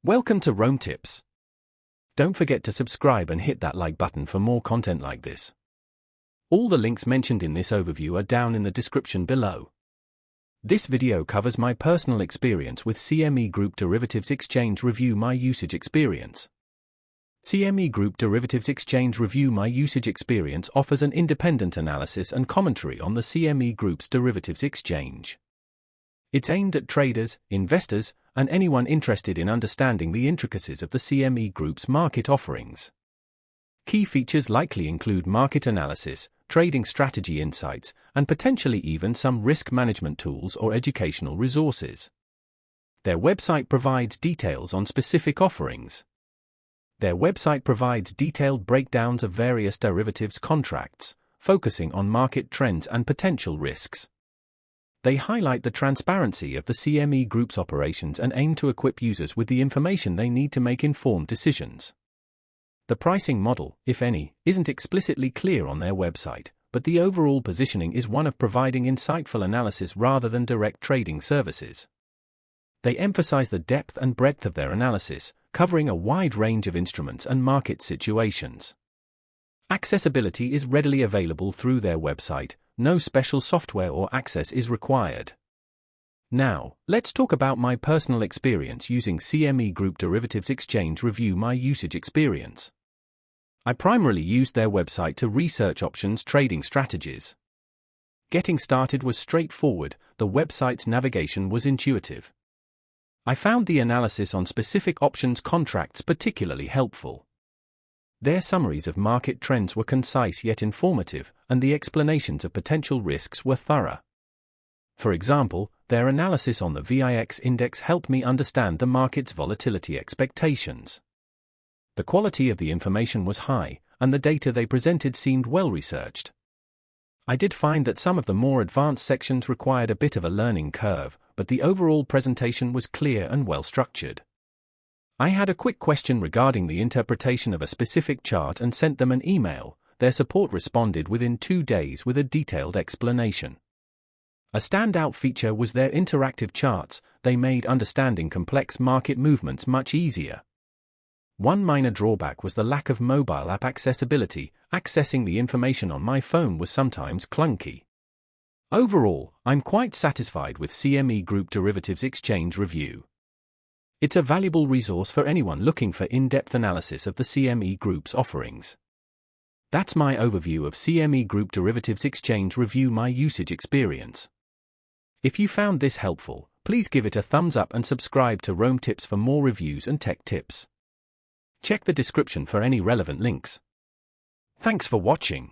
Welcome to Rome Tips. Don't forget to subscribe and hit that like button for more content like this. All the links mentioned in this overview are down in the description below. This video covers my personal experience with CME Group Derivatives Exchange Review My Usage Experience. CME Group Derivatives Exchange Review My Usage Experience offers an independent analysis and commentary on the CME Group's derivatives exchange. It's aimed at traders, investors, and anyone interested in understanding the intricacies of the CME Group's market offerings. Key features likely include market analysis, trading strategy insights, and potentially even some risk management tools or educational resources. Their website provides details on specific offerings. Their website provides detailed breakdowns of various derivatives contracts, focusing on market trends and potential risks. They highlight the transparency of the CME Group's operations and aim to equip users with the information they need to make informed decisions. The pricing model, if any, isn't explicitly clear on their website, but the overall positioning is one of providing insightful analysis rather than direct trading services. They emphasize the depth and breadth of their analysis, covering a wide range of instruments and market situations. Accessibility is readily available through their website. No special software or access is required. Now, let's talk about my personal experience using CME Group Derivatives Exchange Review My Usage Experience. I primarily used their website to research options trading strategies. Getting started was straightforward, the website's navigation was intuitive. I found the analysis on specific options contracts particularly helpful. Their summaries of market trends were concise yet informative, and the explanations of potential risks were thorough. For example, their analysis on the VIX index helped me understand the market's volatility expectations. The quality of the information was high, and the data they presented seemed well researched. I did find that some of the more advanced sections required a bit of a learning curve, but the overall presentation was clear and well structured. I had a quick question regarding the interpretation of a specific chart and sent them an email. Their support responded within 2 days with a detailed explanation. A standout feature was their interactive charts. They made understanding complex market movements much easier. One minor drawback was the lack of mobile app accessibility. Accessing the information on my phone was sometimes clunky. Overall, I'm quite satisfied with CME Group Derivatives Exchange Review. It's a valuable resource for anyone looking for in-depth analysis of the CME Group's offerings. That's my overview of CME Group Derivatives Exchange Review My Usage Experience. If you found this helpful, please give it a thumbs up and subscribe to Rome Tips for more reviews and tech tips. Check the description for any relevant links. Thanks for watching.